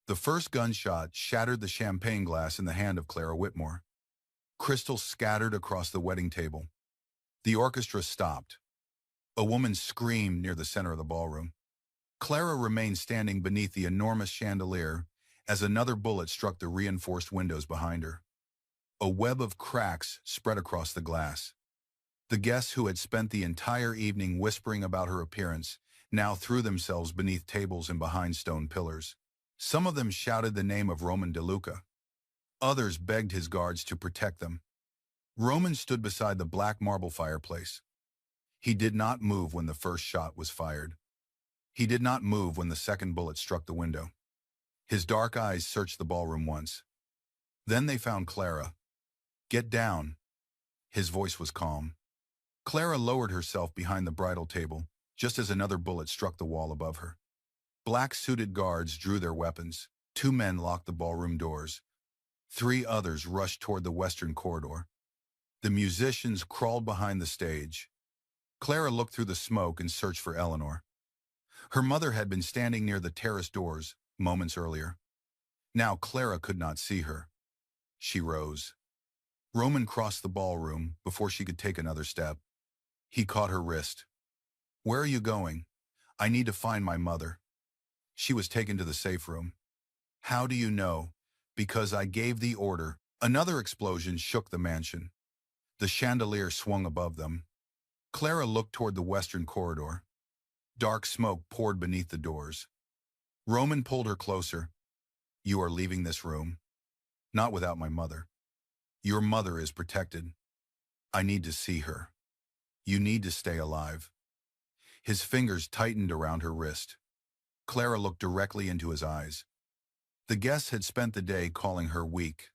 The first gunshot shattered the champagne glass in the hand of Clara Whitmore. Crystals scattered across the wedding table. The orchestra stopped. A woman screamed near the center of the ballroom. Clara remained standing beneath the enormous chandelier as another bullet struck the reinforced windows behind her. A web of cracks spread across the glass. The guests who had spent the entire evening whispering about her appearance now threw themselves beneath tables and behind stone pillars. Some of them shouted the name of Roman De Luca. Others begged his guards to protect them. Roman stood beside the black marble fireplace. He did not move when the first shot was fired. He did not move when the second bullet struck the window. His dark eyes searched the ballroom once. Then they found Clara. "Get down." His voice was calm. Clara lowered herself behind the bridal table, just as another bullet struck the wall above her. Black-suited guards drew their weapons. 2 men locked the ballroom doors. 3 others rushed toward the western corridor. The musicians crawled behind the stage. Clara looked through the smoke and searched for Eleanor. Her mother had been standing near the terrace doors moments earlier. Now Clara could not see her. She rose. Roman crossed the ballroom before she could take another step. He caught her wrist. "Where are you going?" "I need to find my mother." She was taken to the safe room. "How do you know?" "Because I gave the order." Another explosion shook the mansion. The chandelier swung above them. Clara looked toward the western corridor. Dark smoke poured beneath the doors. Roman pulled her closer. "You are leaving this room." "Not without my mother." "Your mother is protected." "I need to see her." "You need to stay alive." His fingers tightened around her wrist. Clara looked directly into his eyes. The guests had spent the day calling her weak.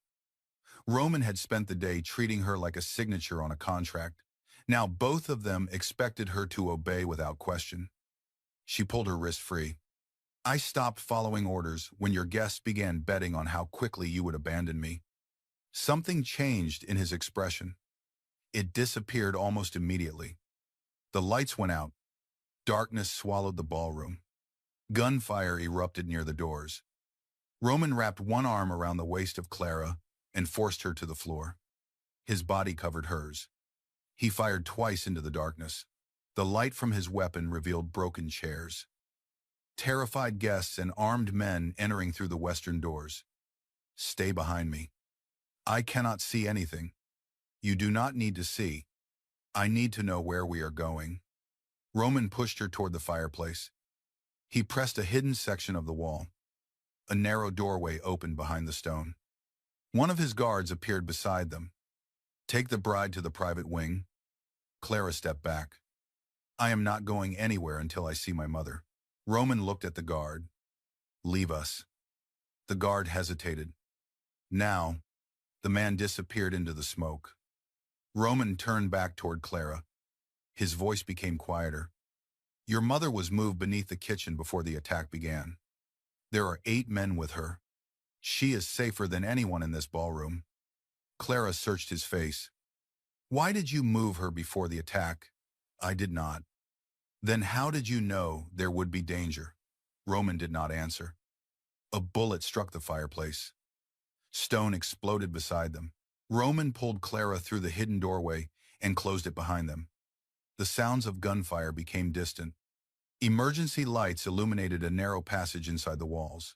Roman had spent the day treating her like a signature on a contract. Now both of them expected her to obey without question. She pulled her wrist free. "I stopped following orders when your guests began betting on how quickly you would abandon me." Something changed in his expression. It disappeared almost immediately. The lights went out. Darkness swallowed the ballroom. Gunfire erupted near the doors. Roman wrapped one arm around the waist of Clara and forced her to the floor. His body covered hers. He fired twice into the darkness. The light from his weapon revealed broken chairs. Terrified guests and armed men entering through the western doors. "Stay behind me." "I cannot see anything." "You do not need to see. I need to know where we are going." Roman pushed her toward the fireplace. He pressed a hidden section of the wall. A narrow doorway opened behind the stone. One of his guards appeared beside them. "Take the bride to the private wing." Clara stepped back. "I am not going anywhere until I see my mother." Roman looked at the guard. "Leave us." The guard hesitated. Now, the man disappeared into the smoke. Roman turned back toward Clara. His voice became quieter. "Your mother was moved beneath the kitchen before the attack began. There are 8 men with her. She is safer than anyone in this ballroom." Clara searched his face. "Why did you move her before the attack?" "I did not." "Then how did you know there would be danger?" Roman did not answer. A bullet struck the fireplace. Stone exploded beside them. Roman pulled Clara through the hidden doorway and closed it behind them. The sounds of gunfire became distant. Emergency lights illuminated a narrow passage inside the walls.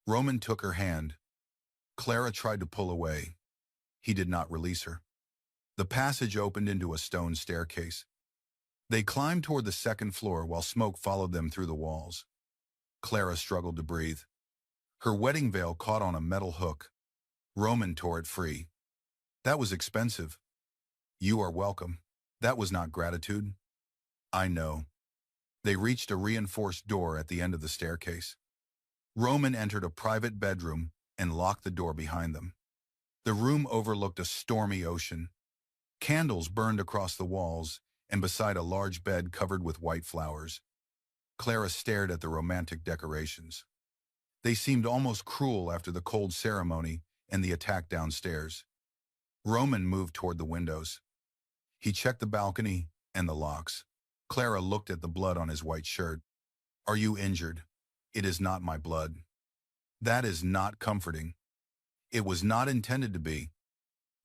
Roman took her hand. Clara tried to pull away. He did not release her. The passage opened into a stone staircase. They climbed toward the second floor while smoke followed them through the walls. Clara struggled to breathe. Her wedding veil caught on a metal hook. Roman tore it free. "That was expensive." "You are welcome." "That was not gratitude." "I know." They reached a reinforced door at the end of the staircase. Roman entered a private bedroom and locked the door behind them. The room overlooked a stormy ocean. Candles burned across the walls and beside a large bed covered with white flowers. Clara stared at the romantic decorations. They seemed almost cruel after the cold ceremony and the attack downstairs. Roman moved toward the windows. He checked the balcony and the locks. Clara looked at the blood on his white shirt. "Are you injured?" "It is not my blood." That is not comforting. It was not intended to be.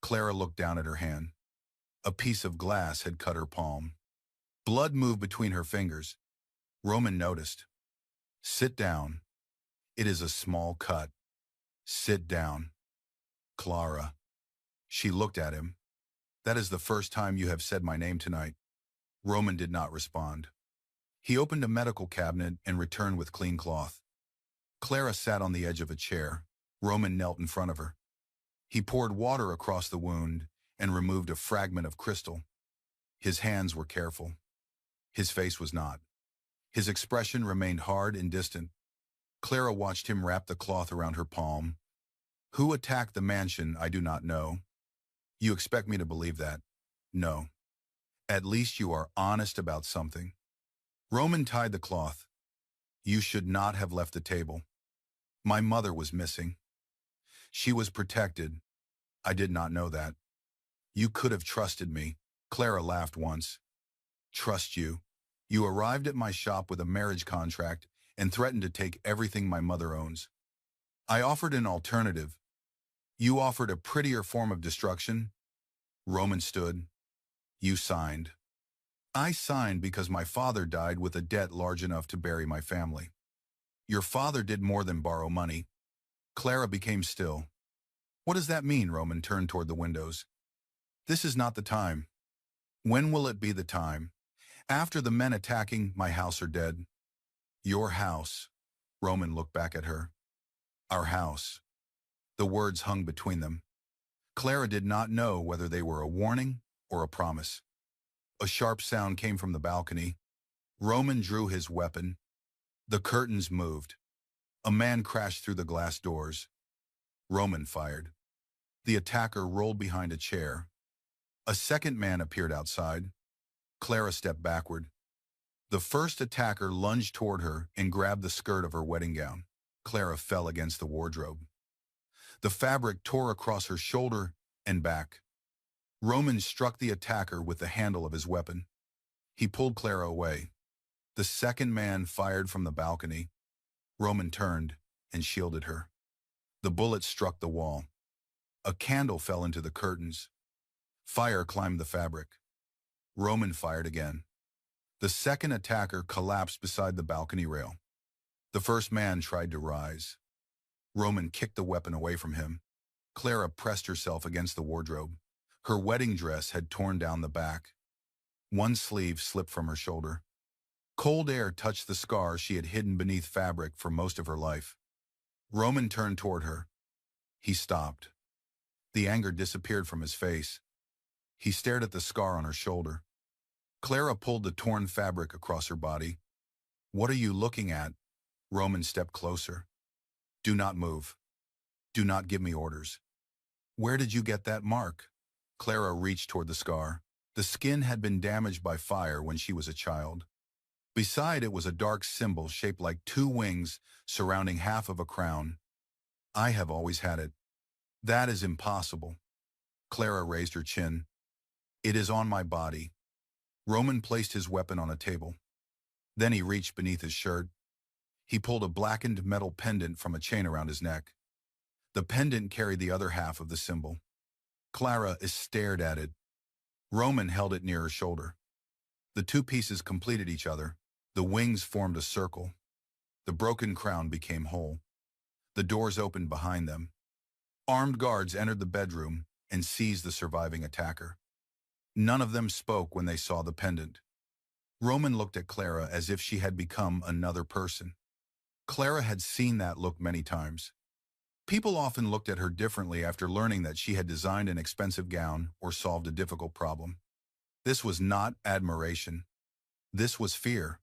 Clara looked down at her hand. A piece of glass had cut her palm. Blood moved between her fingers. Roman noticed. Sit down. It is a small cut. Sit down. Clara. She looked at him. That is the first time you have said my name tonight. Roman did not respond. He opened a medical cabinet and returned with clean cloth. Clara sat on the edge of a chair. Roman knelt in front of her. He poured water across the wound and removed a fragment of crystal. His hands were careful. His face was not. His expression remained hard and distant. Clara watched him wrap the cloth around her palm. Who attacked the mansion, I do not know. You expect me to believe that? No. At least you are honest about something. Roman tied the cloth. You should not have left the table. My mother was missing. She was protected. I did not know that. You could have trusted me. Clara laughed once. Trust you. You arrived at my shop with a marriage contract and threatened to take everything my mother owns. I offered an alternative. You offered a prettier form of destruction. Roman stood. You signed. I signed because my father died with a debt large enough to bury my family. Your father did more than borrow money. Clara became still. What does that mean? Roman turned toward the windows. This is not the time. When will it be the time? After the men attacking my house are dead. Your house. Roman looked back at her. Our house. The words hung between them. Clara did not know whether they were a warning or a promise. A sharp sound came from the balcony. Roman drew his weapon. The curtains moved. A man crashed through the glass doors. Roman fired. The attacker rolled behind a chair. A second man appeared outside. Clara stepped backward. The first attacker lunged toward her and grabbed the skirt of her wedding gown. Clara fell against the wardrobe. The fabric tore across her shoulder and back. Roman struck the attacker with the handle of his weapon. He pulled Clara away. The second man fired from the balcony. Roman turned and shielded her. The bullet struck the wall. A candle fell into the curtains. Fire climbed the fabric. Roman fired again. The second attacker collapsed beside the balcony rail. The first man tried to rise. Roman kicked the weapon away from him. Clara pressed herself against the wardrobe. Her wedding dress had torn down the back. One sleeve slipped from her shoulder. Cold air touched the scar she had hidden beneath fabric for most of her life. Roman turned toward her. He stopped. The anger disappeared from his face. He stared at the scar on her shoulder. Clara pulled the torn fabric across her body. What are you looking at? Roman stepped closer. Do not move. Do not give me orders. Where did you get that mark? Clara reached toward the scar. The skin had been damaged by fire when she was a child. Beside it was a dark symbol shaped like two wings surrounding half of a crown. I have always had it. That is impossible. Clara raised her chin. It is on my body. Roman placed his weapon on a table. Then he reached beneath his shirt. He pulled a blackened metal pendant from a chain around his neck. The pendant carried the other half of the symbol. Clara stared at it. Roman held it near her shoulder. The two pieces completed each other. The wings formed a circle. The broken crown became whole. The doors opened behind them. Armed guards entered the bedroom and seized the surviving attacker. None of them spoke when they saw the pendant. Roman looked at Clara as if she had become another person. Clara had seen that look many times. People often looked at her differently after learning that she had designed an expensive gown or solved a difficult problem. This was not admiration. This was fear.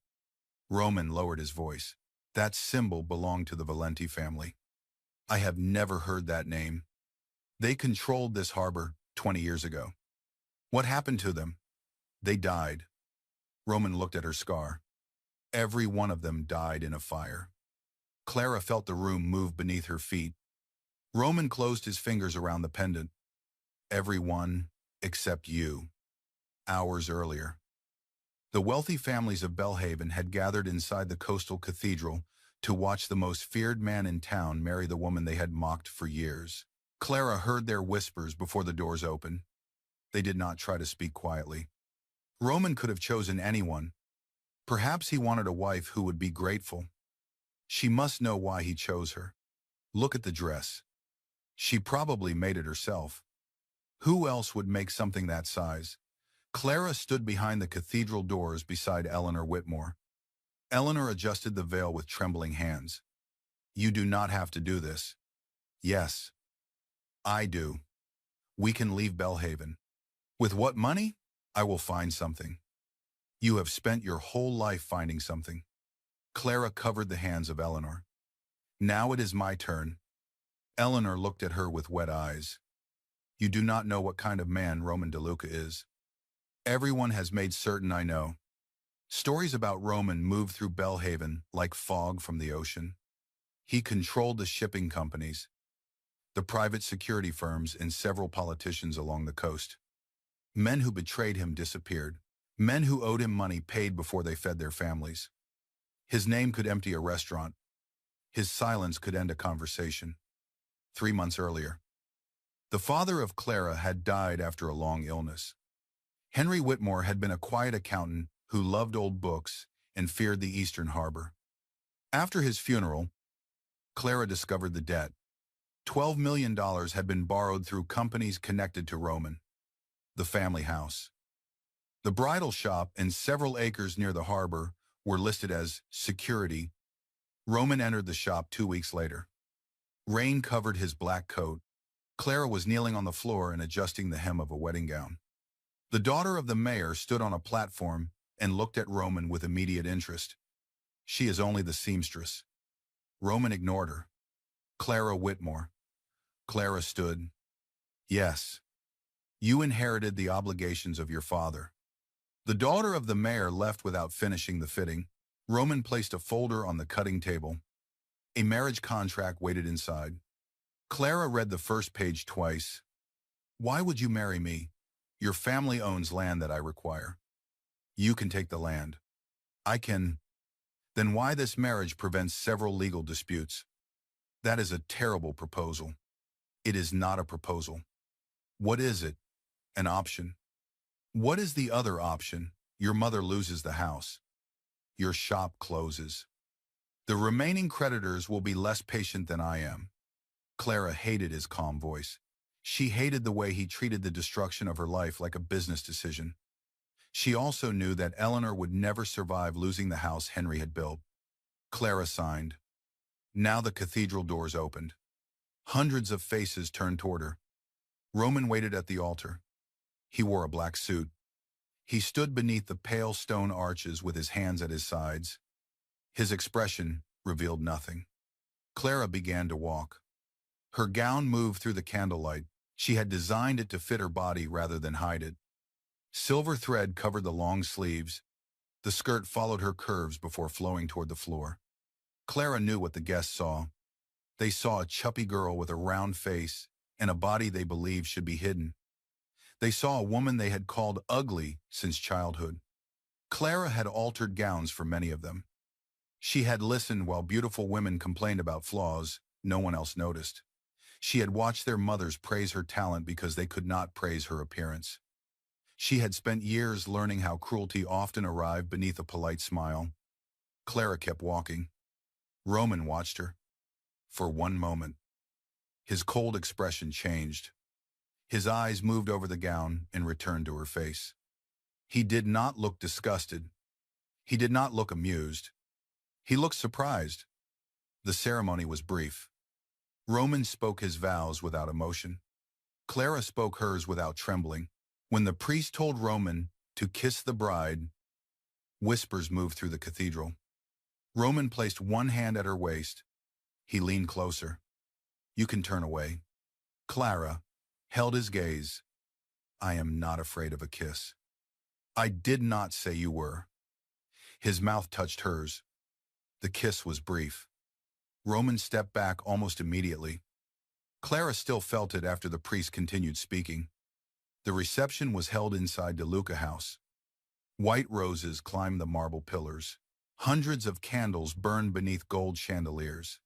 Roman lowered his voice. That symbol belonged to the Valenti family. I have never heard that name. They controlled this harbor 20 years ago. What happened to them? They died. Roman looked at her scar. Every one of them died in a fire. Clara felt the room move beneath her feet. Roman closed his fingers around the pendant. Everyone except you. Hours earlier. The wealthy families of Belhaven had gathered inside the coastal cathedral to watch the most feared man in town marry the woman they had mocked for years. Clara heard their whispers before the doors opened. They did not try to speak quietly. Roman could have chosen anyone. Perhaps he wanted a wife who would be grateful. She must know why he chose her. Look at the dress. She probably made it herself. Who else would make something that size? Clara stood behind the cathedral doors beside Eleanor Whitmore. Eleanor adjusted the veil with trembling hands. You do not have to do this. Yes, I do. We can leave Belhaven. With what money? I will find something. You have spent your whole life finding something. Clara covered the hands of Eleanor. Now it is my turn. Eleanor looked at her with wet eyes. You do not know what kind of man Roman DeLuca is. Everyone has made certain I know. Stories about Roman moved through Belhaven like fog from the ocean. He controlled the shipping companies, the private security firms, and several politicians along the coast. Men who betrayed him disappeared. Men who owed him money paid before they fed their families. His name could empty a restaurant. His silence could end a conversation. 3 months earlier, the father of Clara had died after a long illness. Henry Whitmore had been a quiet accountant who loved old books and feared the Eastern Harbor. After his funeral, Clara discovered the debt. $12 million had been borrowed through companies connected to Roman. The family house, the bridal shop, and several acres near the harbor were listed as security. Roman entered the shop 2 weeks later. Rain covered his black coat. Clara was kneeling on the floor and adjusting the hem of a wedding gown. The daughter of the mayor stood on a platform and looked at Roman with immediate interest. She is only the seamstress. Roman ignored her. Clara Whitmore. Clara stood. Yes. You inherited the obligations of your father. The daughter of the mayor left without finishing the fitting. Roman placed a folder on the cutting table. A marriage contract waited inside. Clara read the first page twice. Why would you marry me? Your family owns land that I require. You can take the land. I can. Then why this marriage prevents several legal disputes? That is a terrible proposal. It is not a proposal. What is it? An option. What is the other option? Your mother loses the house. Your shop closes. The remaining creditors will be less patient than I am. Clara hated his calm voice. She hated the way he treated the destruction of her life like a business decision. She also knew that Eleanor would never survive losing the house Henry had built. Clara signed. Now the cathedral doors opened. Hundreds of faces turned toward her. Roman waited at the altar. He wore a black suit. He stood beneath the pale stone arches with his hands at his sides. His expression revealed nothing. Clara began to walk. Her gown moved through the candlelight. She had designed it to fit her body rather than hide it. Silver thread covered the long sleeves. The skirt followed her curves before flowing toward the floor. Clara knew what the guests saw. They saw a chubby girl with a round face and a body they believed should be hidden. They saw a woman they had called ugly since childhood. Clara had altered gowns for many of them. She had listened while beautiful women complained about flaws no one else noticed. She had watched their mothers praise her talent because they could not praise her appearance. She had spent years learning how cruelty often arrived beneath a polite smile. Clara kept walking. Roman watched her. For one moment, his cold expression changed. His eyes moved over the gown and returned to her face. He did not look disgusted. He did not look amused. He looked surprised. The ceremony was brief. Roman spoke his vows without emotion. Clara spoke hers without trembling. When the priest told Roman to kiss the bride, whispers moved through the cathedral. Roman placed one hand at her waist. He leaned closer. You can turn away. Clara held his gaze. I am not afraid of a kiss. I did not say you were. His mouth touched hers. The kiss was brief. Roman stepped back almost immediately. Clara still felt it after the priest continued speaking. The reception was held inside DeLuca House. White roses climbed the marble pillars. Hundreds of candles burned beneath gold chandeliers.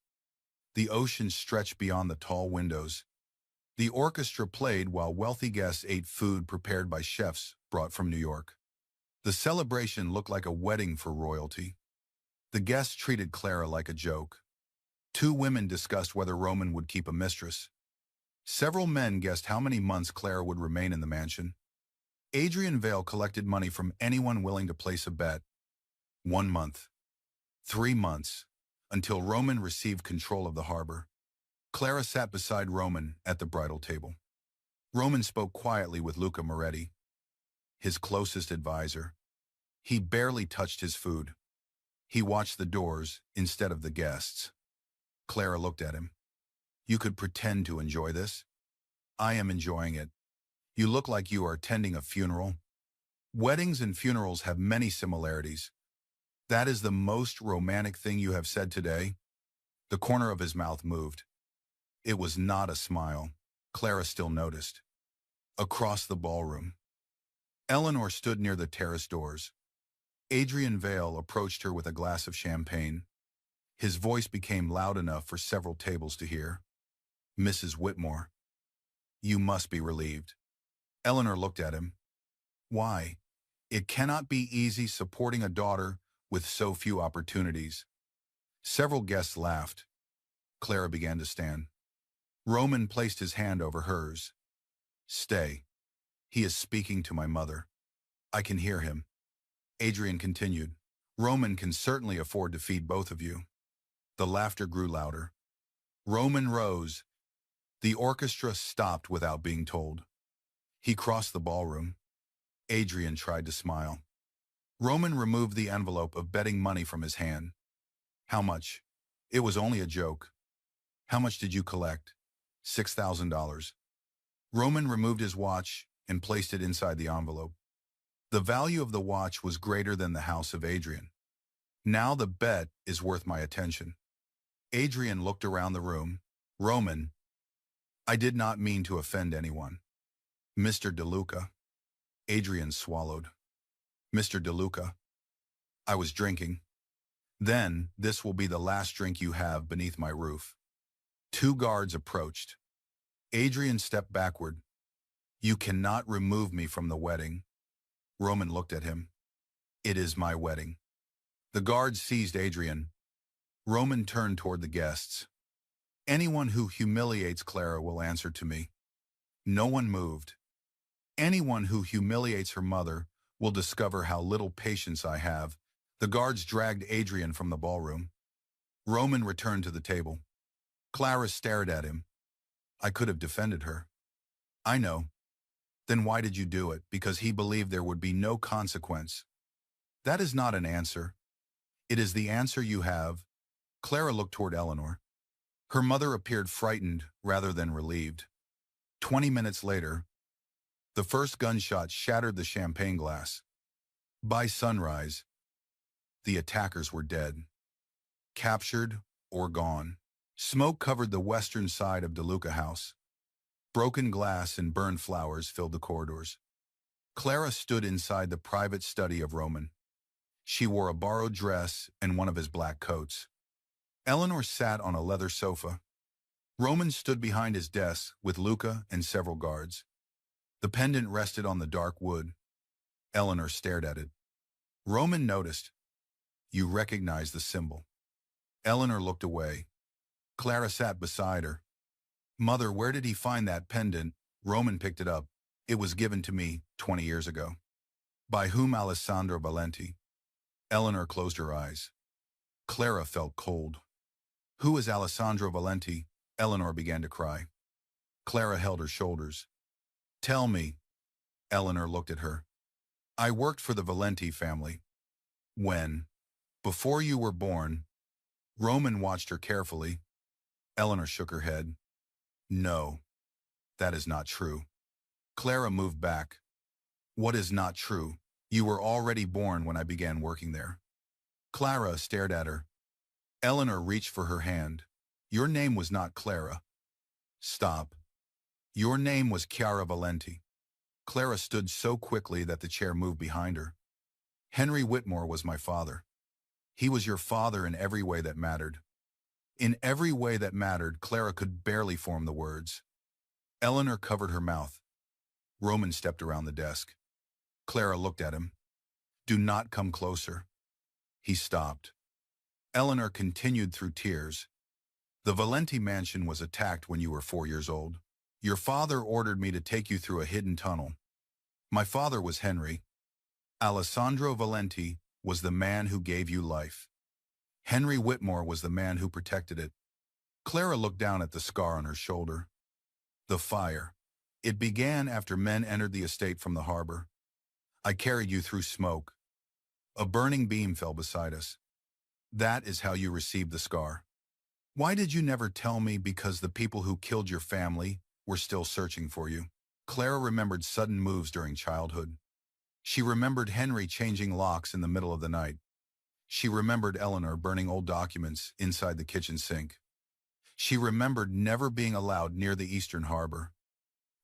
The ocean stretched beyond the tall windows. The orchestra played while wealthy guests ate food prepared by chefs brought from New York. The celebration looked like a wedding for royalty. The guests treated Clara like a joke. Two women discussed whether Roman would keep a mistress. Several men guessed how many months Clara would remain in the mansion. Adrian Vale collected money from anyone willing to place a bet. 1 month. 3 months. Until Roman received control of the harbor. Clara sat beside Roman at the bridal table. Roman spoke quietly with Luca Moretti, his closest advisor. He barely touched his food. He watched the doors instead of the guests. Clara looked at him. You could pretend to enjoy this. I am enjoying it. You look like you are attending a funeral. Weddings and funerals have many similarities. That is the most romantic thing you have said today. The corner of his mouth moved. It was not a smile. Clara still noticed. Across the ballroom. Eleanor stood near the terrace doors. Adrian Vale approached her with a glass of champagne. His voice became loud enough for several tables to hear. Mrs. Whitmore. You must be relieved. Eleanor looked at him. Why? It cannot be easy supporting a daughter with so few opportunities. Several guests laughed. Clara began to stand. Roman placed his hand over hers. Stay. He is speaking to my mother. I can hear him. Adrian continued. Roman can certainly afford to feed both of you. The laughter grew louder. Roman rose. The orchestra stopped without being told. He crossed the ballroom. Adrian tried to smile. Roman removed the envelope of betting money from his hand. How much? It was only a joke. How much did you collect? $6,000. Roman removed his watch and placed it inside the envelope. The value of the watch was greater than the house of Adrian. Now the bet is worth my attention. Adrian looked around the room. Roman, I did not mean to offend anyone. Mr. DeLuca. Adrian swallowed. Mr. DeLuca. I was drinking. Then, this will be the last drink you have beneath my roof. 2 guards approached. Adrian stepped backward. You cannot remove me from the wedding. Roman looked at him. It is my wedding. The guards seized Adrian. Roman turned toward the guests. Anyone who humiliates Clara will answer to me. No one moved. Anyone who humiliates her mother will discover how little patience I have. The guards dragged Adrian from the ballroom. Roman returned to the table. Clara stared at him. I could have defended her. I know. Then why did you do it? Because he believed there would be no consequence. That is not an answer. It is the answer you have. Clara looked toward Eleanor. Her mother appeared frightened rather than relieved. 20 minutes later, the first gunshot shattered the champagne glass. By sunrise, the attackers were dead, captured or gone. Smoke covered the western side of DeLuca House. Broken glass and burned flowers filled the corridors. Clara stood inside the private study of Roman. She wore a borrowed dress and one of his black coats. Eleanor sat on a leather sofa. Roman stood behind his desk with Luca and several guards. The pendant rested on the dark wood. Eleanor stared at it. Roman noticed. You recognize the symbol. Eleanor looked away. Clara sat beside her. Mother, where did he find that pendant? Roman picked it up. It was given to me 20 years ago. By whom? Alessandro Valenti. Eleanor closed her eyes. Clara felt cold. Who is Alessandro Valenti? Eleanor began to cry. Clara held her shoulders. Tell me. Eleanor looked at her. I worked for the Valenti family. When? Before you were born. Roman watched her carefully. Eleanor shook her head. No, that is not true. Clara moved back. What is not true? You were already born when I began working there. Clara stared at her. Eleanor reached for her hand. Your name was not Clara. Stop. Your name was Chiara Valenti. Clara stood so quickly that the chair moved behind her. Henry Whitmore was my father. He was your father in every way that mattered. In every way that mattered, Clara could barely form the words. Eleanor covered her mouth. Roman stepped around the desk. Clara looked at him. Do not come closer. He stopped. Eleanor continued through tears. The Valenti mansion was attacked when you were 4 years old. Your father ordered me to take you through a hidden tunnel. My father was Henry. Alessandro Valenti was the man who gave you life. Henry Whitmore was the man who protected it. Clara looked down at the scar on her shoulder. The fire. It began after men entered the estate from the harbor. I carried you through smoke. A burning beam fell beside us. That is how you received the scar. Why did you never tell me? Because the people who killed your family were still searching for you. Clara remembered sudden moves during childhood. She remembered Henry changing locks in the middle of the night. She remembered Eleanor burning old documents inside the kitchen sink. She remembered never being allowed near the Eastern Harbor.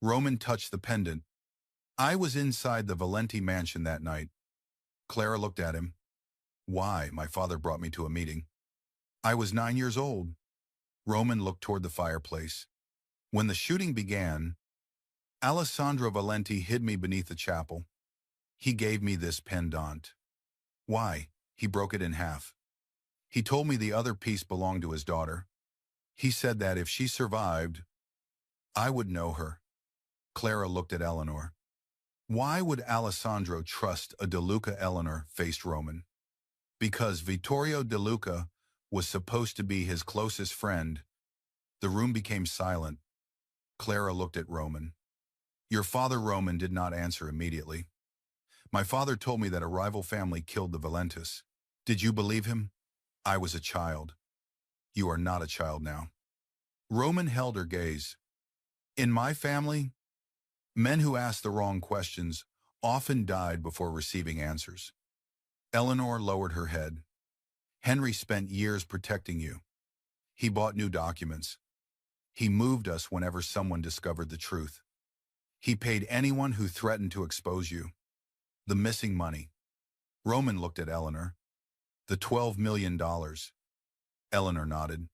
Roman touched the pendant. I was inside the Valenti mansion that night. Clara looked at him. Why? My father brought me to a meeting. I was 9 years old. Roman looked toward the fireplace. When the shooting began, Alessandro Valenti hid me beneath the chapel. He gave me this pendant. Why? He broke it in half. He told me the other piece belonged to his daughter. He said that if she survived, I would know her. Clara looked at Eleanor. Why would Alessandro trust a De Luca? Eleanor faced Roman. Because Vittorio De Luca was supposed to be his closest friend. The room became silent. Clara looked at Roman. Your father, Roman, did not answer immediately. My father told me that a rival family killed the Valentis. Did you believe him? I was a child. You are not a child now. Roman held her gaze. In my family, men who asked the wrong questions often died before receiving answers. Eleanor lowered her head. Henry spent years protecting you. He bought new documents. He moved us whenever someone discovered the truth. He paid anyone who threatened to expose you. The missing money. Roman looked at Eleanor. The $12 million. Eleanor nodded.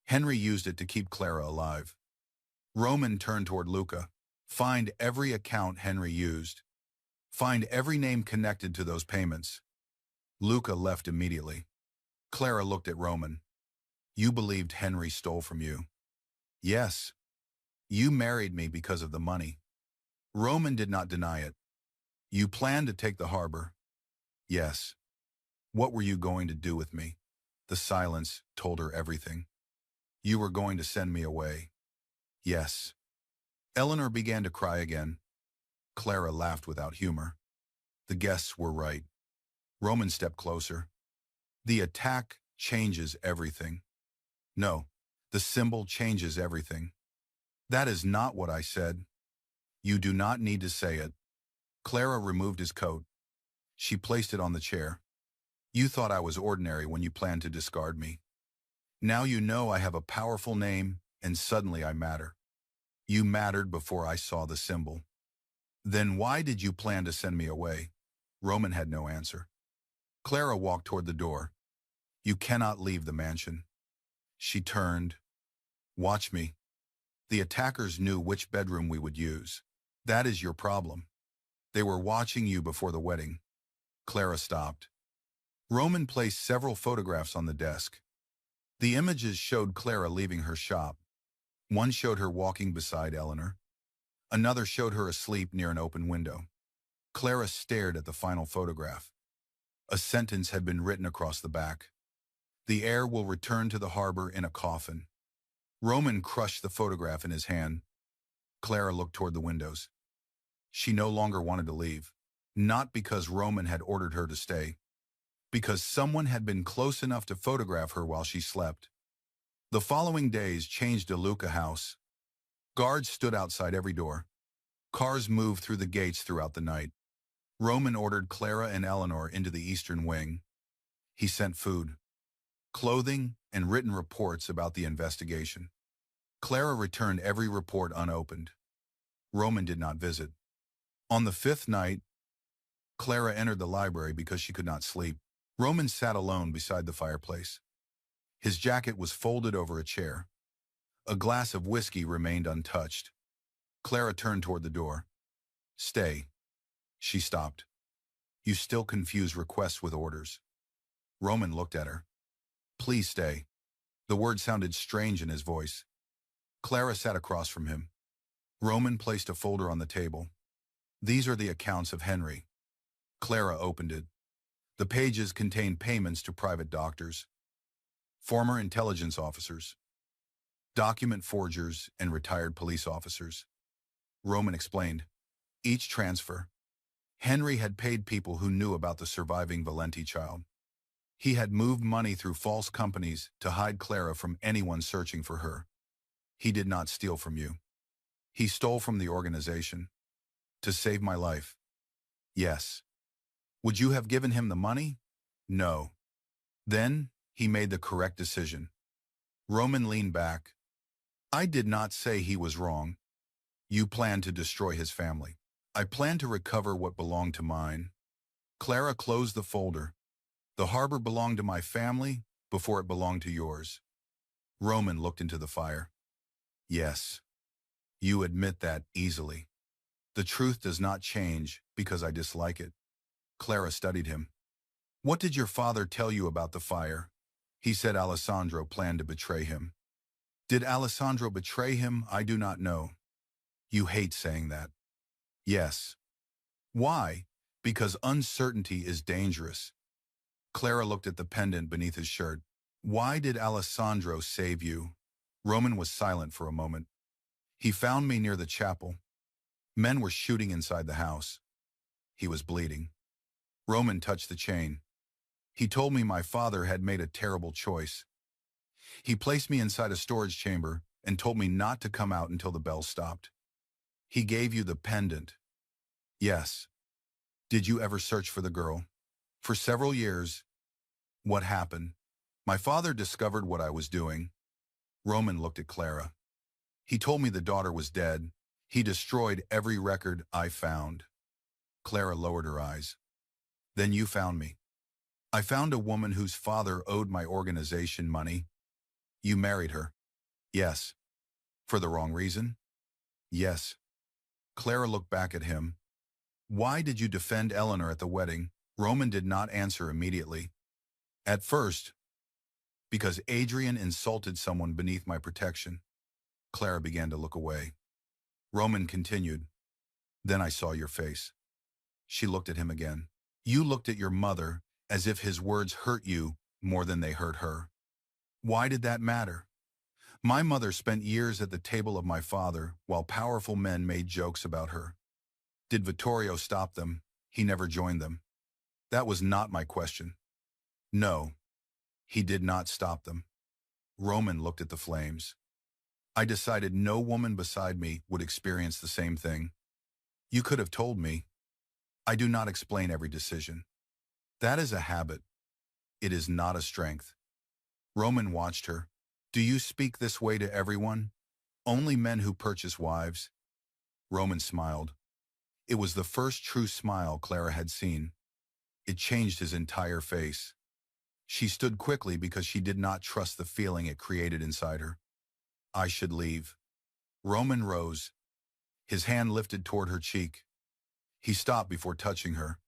Henry used it to keep Clara alive. Roman turned toward Luca. Find every account Henry used. Find every name connected to those payments. Luca left immediately. Clara looked at Roman. You believed Henry stole from you. Yes. You married me because of the money. Roman did not deny it. You planned to take the harbor. Yes. What were you going to do with me? The silence told her everything. You were going to send me away. Yes. Eleanor began to cry again. Clara laughed without humor. The guests were right. Roman stepped closer. The attack changes everything. No, the symbol changes everything. That is not what I said. You do not need to say it. Clara removed his coat. She placed it on the chair. You thought I was ordinary when you planned to discard me. Now you know I have a powerful name, and suddenly I matter. You mattered before I saw the symbol. Then why did you plan to send me away? Roman had no answer. Clara walked toward the door. You cannot leave the mansion. She turned. Watch me. The attackers knew which bedroom we would use. That is your problem. They were watching you before the wedding. Clara stopped. Roman placed several photographs on the desk. The images showed Clara leaving her shop. One showed her walking beside Eleanor. Another showed her asleep near an open window. Clara stared at the final photograph. A sentence had been written across the back. The heir will return to the harbor in a coffin. Roman crushed the photograph in his hand. Clara looked toward the windows. She no longer wanted to leave, not because Roman had ordered her to stay, because someone had been close enough to photograph her while she slept. The following days changed De Luca house. Guards stood outside every door. Cars moved through the gates throughout the night. Roman ordered Clara and Eleanor into the eastern wing. He sent food, clothing, and written reports about the investigation. Clara returned every report unopened. Roman did not visit. On the 5th night, Clara entered the library because she could not sleep. Roman sat alone beside the fireplace. His jacket was folded over a chair. A glass of whiskey remained untouched. Clara turned toward the door. "Stay." She stopped. "You still confuse requests with orders." Roman looked at her. "Please stay." The word sounded strange in his voice. Clara sat across from him. Roman placed a folder on the table. "These are the accounts of Henry." Clara opened it. The pages contained payments to private doctors, former intelligence officers, document forgers, and retired police officers. Roman explained. Each transfer, Henry had paid people who knew about the surviving Valenti child. He had moved money through false companies to hide Clara from anyone searching for her. He did not steal from you. He stole from the organization. To save my life. Yes. Would you have given him the money? No. Then, he made the correct decision. Roman leaned back. I did not say he was wrong. You planned to destroy his family. I planned to recover what belonged to mine. Clara closed the folder. The harbor belonged to my family before it belonged to yours. Roman looked into the fire. Yes. You admit that easily. The truth does not change because I dislike it. Clara studied him. What did your father tell you about the fire? He said Alessandro planned to betray him. Did Alessandro betray him? I do not know. You hate saying that. Yes. Why? Because uncertainty is dangerous. Clara looked at the pendant beneath his shirt. Why did Alessandro save you? Roman was silent for a moment. He found me near the chapel. Men were shooting inside the house. He was bleeding. Roman touched the chain. He told me my father had made a terrible choice. He placed me inside a storage chamber and told me not to come out until the bell stopped. He gave you the pendant. Yes. Did you ever search for the girl? For several years. What happened? My father discovered what I was doing. Roman looked at Clara. He told me the daughter was dead. He destroyed every record I found. Clara lowered her eyes. Then you found me. I found a woman whose father owed my organization money. You married her. Yes. For the wrong reason? Yes. Clara looked back at him. Why did you defend Eleanor at the wedding? Roman did not answer immediately. At first, because Adrian insulted someone beneath my protection. Clara began to look away. Roman continued. Then I saw your face. She looked at him again. You looked at your mother as if his words hurt you more than they hurt her. Why did that matter? My mother spent years at the table of my father while powerful men made jokes about her. Did Vittorio stop them? He never joined them. That was not my question. No, he did not stop them. Roman looked at the flames. I decided no woman beside me would experience the same thing. You could have told me. I do not explain every decision. That is a habit. It is not a strength. Roman watched her. Do you speak this way to everyone? Only men who purchase wives? Roman smiled. It was the first true smile Clara had seen. It changed his entire face. She stood quickly because she did not trust the feeling it created inside her. I should leave. Roman rose. His hand lifted toward her cheek. He stopped before touching her.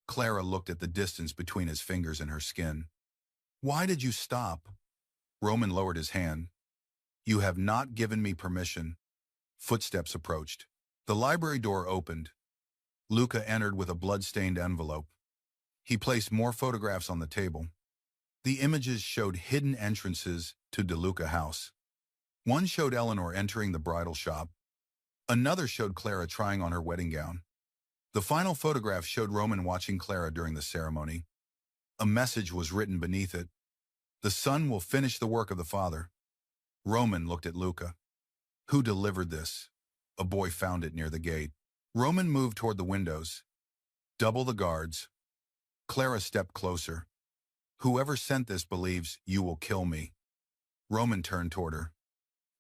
Clara looked at the distance between his fingers and her skin. Why did you stop? Roman lowered his hand. You have not given me permission. Footsteps approached. The library door opened. Luca entered with a blood-stained envelope. He placed more photographs on the table. The images showed hidden entrances to De Luca house. One showed Eleanor entering the bridal shop. Another showed Clara trying on her wedding gown. The final photograph showed Roman watching Clara during the ceremony. A message was written beneath it. The son will finish the work of the father. Roman looked at Luca. Who delivered this? A boy found it near the gate. Roman moved toward the windows. Double the guards. Clara stepped closer. Whoever sent this believes you will kill me. Roman turned toward her.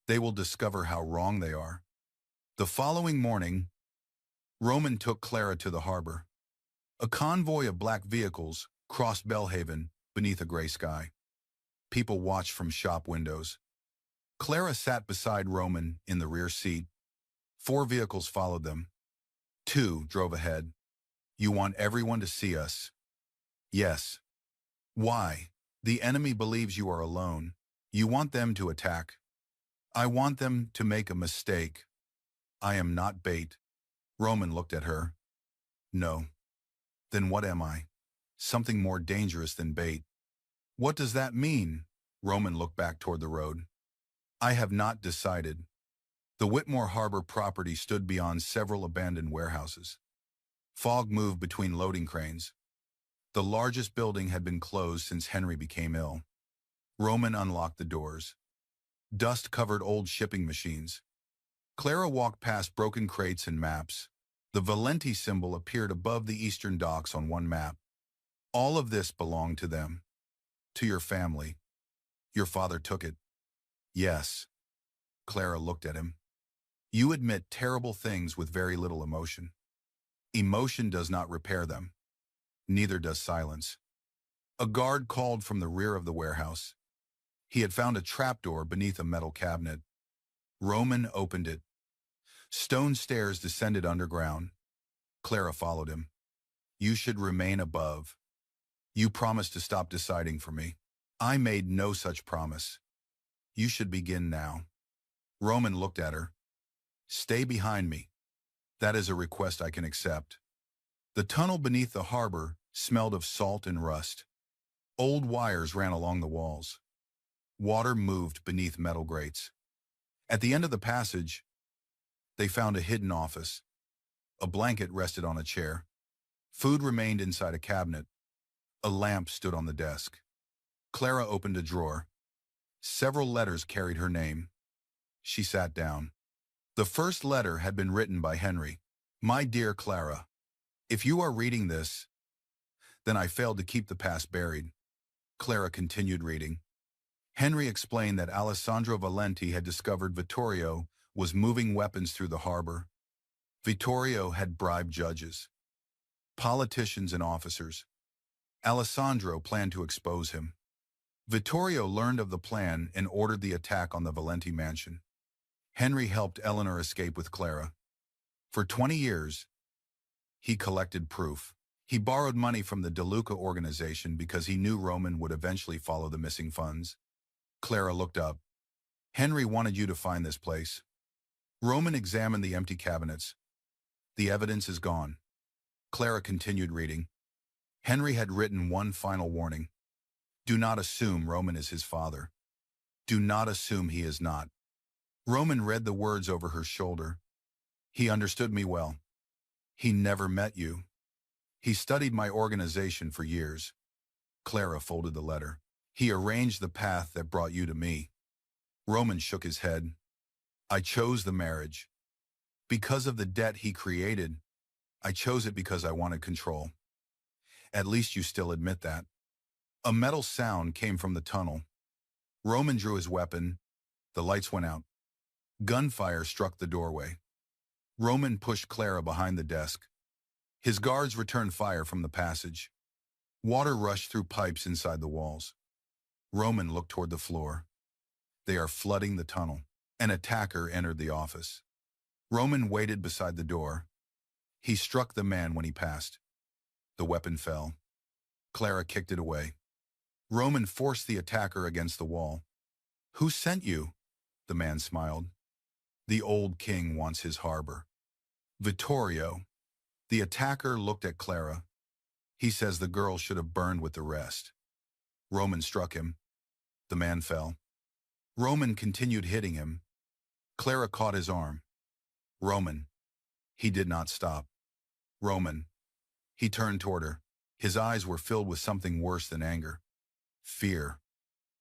They will discover how wrong they are. The following morning, Roman took Clara to the harbor. A convoy of black vehicles crossed Belhaven beneath a gray sky. People watched from shop windows. Clara sat beside Roman in the rear seat. 4 vehicles followed them. 2 drove ahead. You want everyone to see us? Yes. Why? The enemy believes you are alone. You want them to attack. I want them to make a mistake. I am not bait. Roman looked at her. No. Then what am I? Something more dangerous than bait. What does that mean? Roman looked back toward the road. I have not decided. The Whitmore Harbor property stood beyond several abandoned warehouses. Fog moved between loading cranes. The largest building had been closed since Henry became ill. Roman unlocked the doors. Dust covered old shipping machines. Clara walked past broken crates and maps. The Valenti symbol appeared above the eastern docks on one map. All of this belonged to them. To your family. Your father took it. Yes. Clara looked at him. You admit terrible things with very little emotion. Emotion does not repair them. Neither does silence. A guard called from the rear of the warehouse. He had found a trapdoor beneath a metal cabinet. Roman opened it. Stone stairs descended underground. Clara followed him. You should remain above. You promised to stop deciding for me. I made no such promise. You should begin now. Roman looked at her. Stay behind me. That is a request I can accept. The tunnel beneath the harbor smelled of salt and rust. Old wires ran along the walls. Water moved beneath metal grates. At the end of the passage, they found a hidden office. A blanket rested on a chair. Food remained inside a cabinet. A lamp stood on the desk. Clara opened a drawer. Several letters carried her name. She sat down. The first letter had been written by Henry. My dear Clara, if you are reading this, then I failed to keep the past buried. Clara continued reading. Henry explained that Alessandro Valenti had discovered Vittorio was moving weapons through the harbor. Vittorio had bribed judges, politicians, and officers. Alessandro planned to expose him. Vittorio learned of the plan and ordered the attack on the Valenti mansion. Henry helped Eleanor escape with Clara. For 20 years, he collected proof. He borrowed money from the De Luca organization because he knew Roman would eventually follow the missing funds. Clara looked up. Henry wanted you to find this place. Roman examined the empty cabinets. The evidence is gone. Clara continued reading. Henry had written one final warning. Do not assume Roman is his father. Do not assume he is not. Roman read the words over her shoulder. He understood me well. He never met you. He studied my organization for years. Clara folded the letter. He arranged the path that brought you to me. Roman shook his head. I chose the marriage. Because of the debt he created, I chose it because I wanted control. At least you still admit that. A metal sound came from the tunnel. Roman drew his weapon. The lights went out. Gunfire struck the doorway. Roman pushed Clara behind the desk. His guards returned fire from the passage. Water rushed through pipes inside the walls. Roman looked toward the floor. They are flooding the tunnel. An attacker entered the office. Roman waited beside the door. He struck the man when he passed. The weapon fell. Clara kicked it away. Roman forced the attacker against the wall. Who sent you? The man smiled. The old king wants his harbor. Vittorio. The attacker looked at Clara. He says the girl should have burned with the rest. Roman struck him. The man fell. Roman continued hitting him. Clara caught his arm. Roman. He did not stop. Roman. He turned toward her. His eyes were filled with something worse than anger. Fear.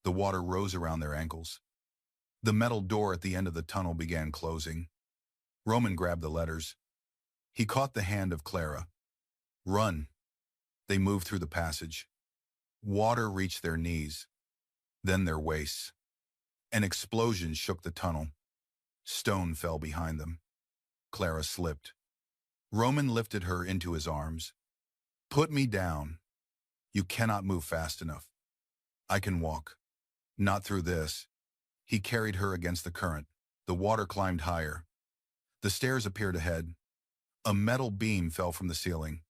The water rose around their ankles. The metal door at the end of the tunnel began closing. Roman grabbed the letters. He caught the hand of Clara. Run. They moved through the passage. Water reached their knees, then their waists. An explosion shook the tunnel. Stone fell behind them. Clara slipped. Roman lifted her into his arms. Put me down. You cannot move fast enough. I can walk. Not through this. He carried her against the current. The water climbed higher. The stairs appeared ahead. A metal beam fell from the ceiling.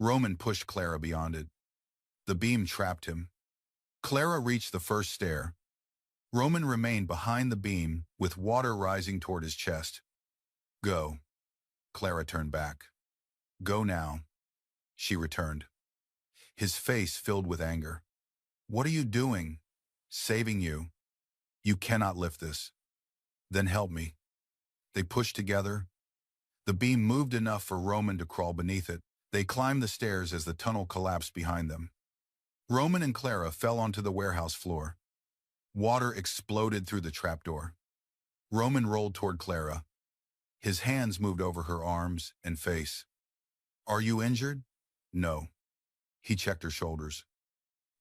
Roman pushed Clara beyond it. The beam trapped him. Clara reached the first stair. Roman remained behind the beam, with water rising toward his chest. Go. Clara turned back. Go now. She returned. His face filled with anger. What are you doing? Saving you. You cannot lift this. Then help me. They pushed together. The beam moved enough for Roman to crawl beneath it. They climbed the stairs as the tunnel collapsed behind them. Roman and Clara fell onto the warehouse floor. Water exploded through the trapdoor. Roman rolled toward Clara. His hands moved over her arms and face. Are you injured? No. He checked her shoulders.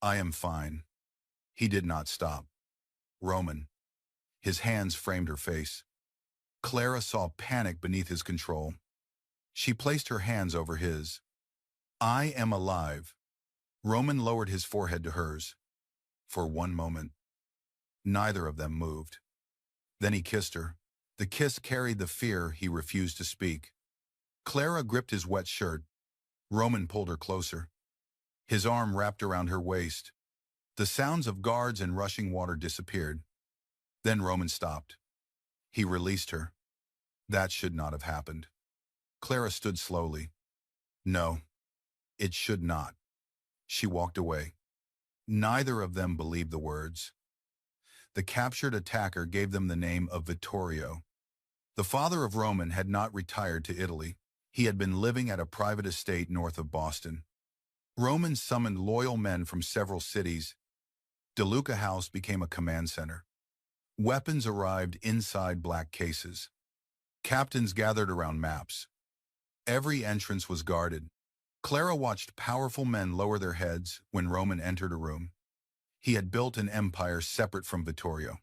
I am fine. He did not stop. Roman. His hands framed her face. Clara saw panic beneath his control. She placed her hands over his. I am alive. Roman lowered his forehead to hers. For one moment. Neither of them moved. Then he kissed her. The kiss carried the fear he refused to speak. Clara gripped his wet shirt. Roman pulled her closer. His arm wrapped around her waist. The sounds of guards and rushing water disappeared. Then Roman stopped. He released her. That should not have happened. Clara stood slowly. No, it should not. She walked away. Neither of them believed the words. The captured attacker gave them the name of Vittorio. The father of Roman had not retired to Italy. He had been living at a private estate north of Boston. Roman summoned loyal men from several cities. DeLuca House became a command center. Weapons arrived inside black cases. Captains gathered around maps. Every entrance was guarded. Clara watched powerful men lower their heads when Roman entered a room. He had built an empire separate from Vittorio.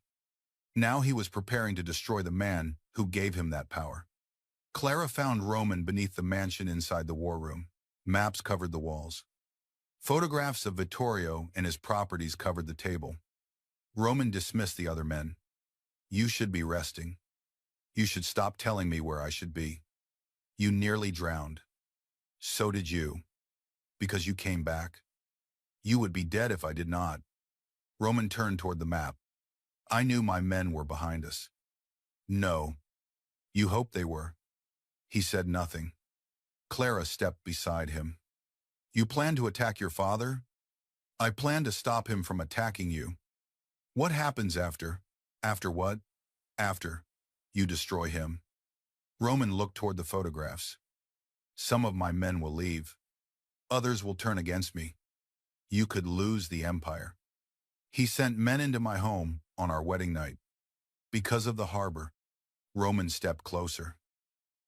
Now he was preparing to destroy the man who gave him that power. Clara found Roman beneath the mansion inside the war room. Maps covered the walls. Photographs of Vittorio and his properties covered the table. Roman dismissed the other men. You should be resting. You should stop telling me where I should be. You nearly drowned. So did you. Because you came back. You would be dead if I did not. Roman turned toward the map. I knew my men were behind us. No. You hoped they were. He said nothing. Clara stepped beside him. You plan to attack your father? I plan to stop him from attacking you. What happens after? After what? After you destroy him. Roman looked toward the photographs. Some of my men will leave. Others will turn against me. You could lose the empire. He sent men into my home on our wedding night. Because of the harbor. Roman stepped closer.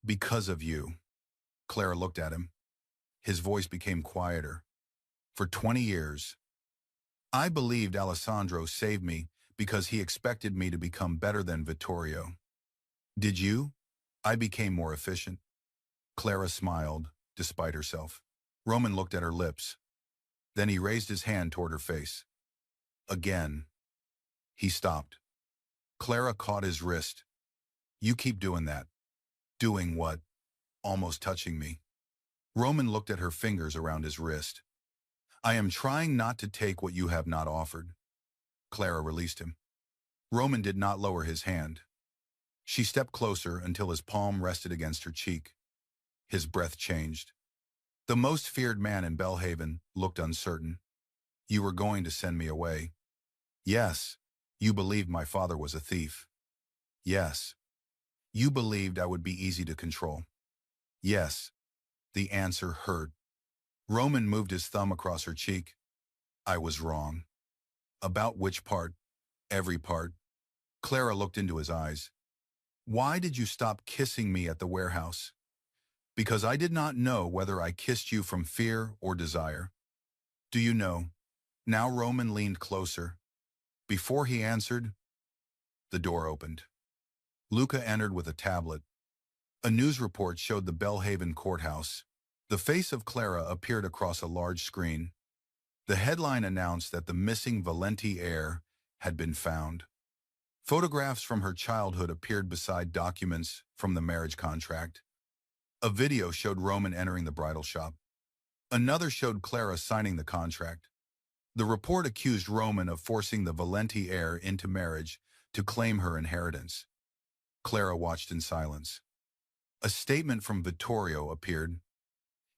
Because of you. Clara looked at him. His voice became quieter. For 20 years. I believed Alessandro saved me because he expected me to become better than Vittorio. Did you? I became more efficient. Clara smiled, despite herself. Roman looked at her lips. Then he raised his hand toward her face. Again. He stopped. Clara caught his wrist. You keep doing that. Doing what? Almost touching me. Roman looked at her fingers around his wrist. I am trying not to take what you have not offered. Clara released him. Roman did not lower his hand. She stepped closer until his palm rested against her cheek. His breath changed. The most feared man in Belhaven looked uncertain. You were going to send me away. Yes. You believed my father was a thief. Yes. You believed I would be easy to control. Yes. The answer hurt. Roman moved his thumb across her cheek. I was wrong. About which part? Every part. Clara looked into his eyes. Why did you stop kissing me at the warehouse? Because I did not know whether I kissed you from fear or desire. Do you know? Now Roman leaned closer. Before he answered, the door opened. Luca entered with a tablet. A news report showed the Belhaven courthouse. The face of Clara appeared across a large screen. The headline announced that the missing Valenti heir had been found. Photographs from her childhood appeared beside documents from the marriage contract. A video showed Roman entering the bridal shop. Another showed Clara signing the contract. The report accused Roman of forcing the Valenti heir into marriage to claim her inheritance. Clara watched in silence. A statement from Vittorio appeared.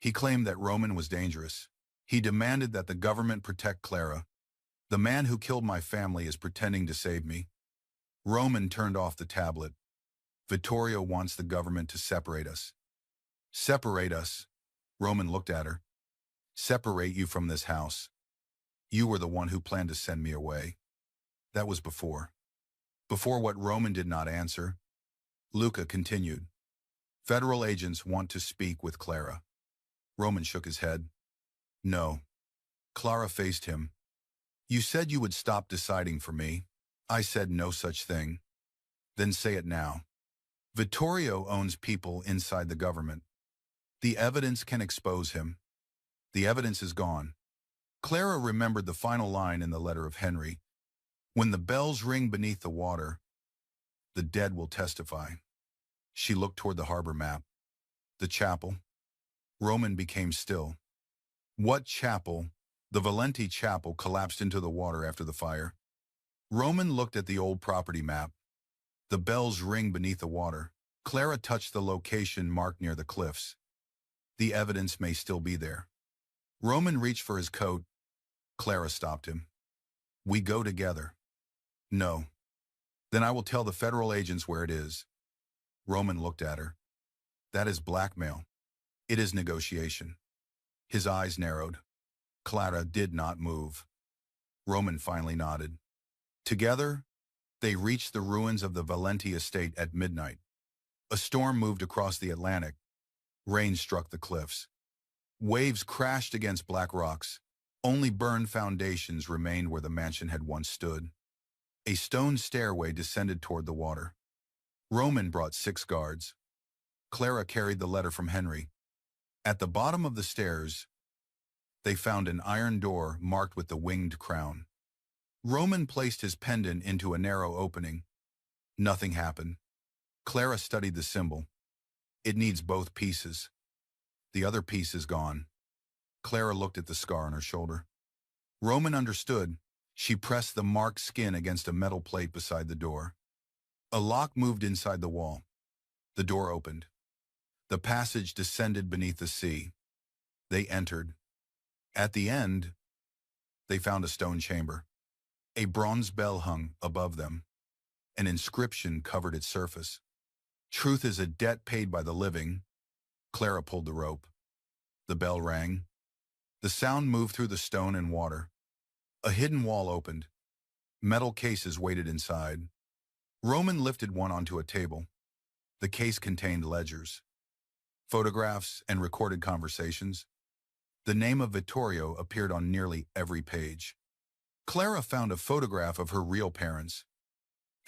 He claimed that Roman was dangerous. He demanded that the government protect Clara. The man who killed my family is pretending to save me. Roman turned off the tablet. Vittorio wants the government to separate us. Separate us? Roman looked at her. Separate you from this house. You were the one who planned to send me away. That was before. Before what Roman did not answer. Luca continued. Federal agents want to speak with Clara. Roman shook his head. No. Clara faced him. You said you would stop deciding for me. I said no such thing. Then say it now. Vittorio owns people inside the government. The evidence can expose him. The evidence is gone. Clara remembered the final line in the letter of Henry. When the bells ring beneath the water, the dead will testify. She looked toward the harbor map. The chapel. Roman became still. What chapel? The Valenti chapel collapsed into the water after the fire. Roman looked at the old property map. The bells ring beneath the water. Clara touched the location marked near the cliffs. The evidence may still be there. Roman reached for his coat. Clara stopped him. We go together. No. Then I will tell the federal agents where it is. Roman looked at her. That is blackmail. It is negotiation. His eyes narrowed. Clara did not move. Roman finally nodded. Together, they reached the ruins of the Valenti estate at midnight. A storm moved across the Atlantic. Rain struck the cliffs. Waves crashed against black rocks. Only burned foundations remained where the mansion had once stood. A stone stairway descended toward the water. Roman brought 6 guards. Clara carried the letter from Henry. At the bottom of the stairs, they found an iron door marked with the winged crown. Roman placed his pendant into a narrow opening. Nothing happened. Clara studied the symbol. It needs both pieces. The other piece is gone. Clara looked at the scar on her shoulder. Roman understood. She pressed the marked skin against a metal plate beside the door. A lock moved inside the wall. The door opened. The passage descended beneath the sea. They entered. At the end, they found a stone chamber. A bronze bell hung above them. An inscription covered its surface. Truth is a debt paid by the living. Clara pulled the rope. The bell rang. The sound moved through the stone and water. A hidden wall opened. Metal cases waited inside. Roman lifted one onto a table. The case contained ledgers, photographs, and recorded conversations. The name of Vittorio appeared on nearly every page. Clara found a photograph of her real parents.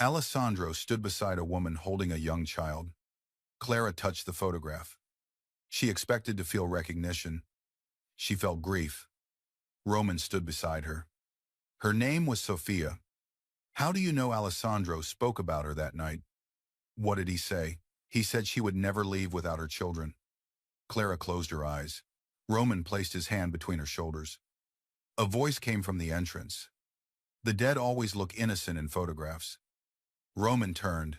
Alessandro stood beside a woman holding a young child. Clara touched the photograph. She expected to feel recognition. She felt grief. Roman stood beside her. Her name was Sofia. How do you know Alessandro spoke about her that night? What did he say? He said she would never leave without her children. Clara closed her eyes. Roman placed his hand between her shoulders. A voice came from the entrance. The dead always look innocent in photographs. Roman turned.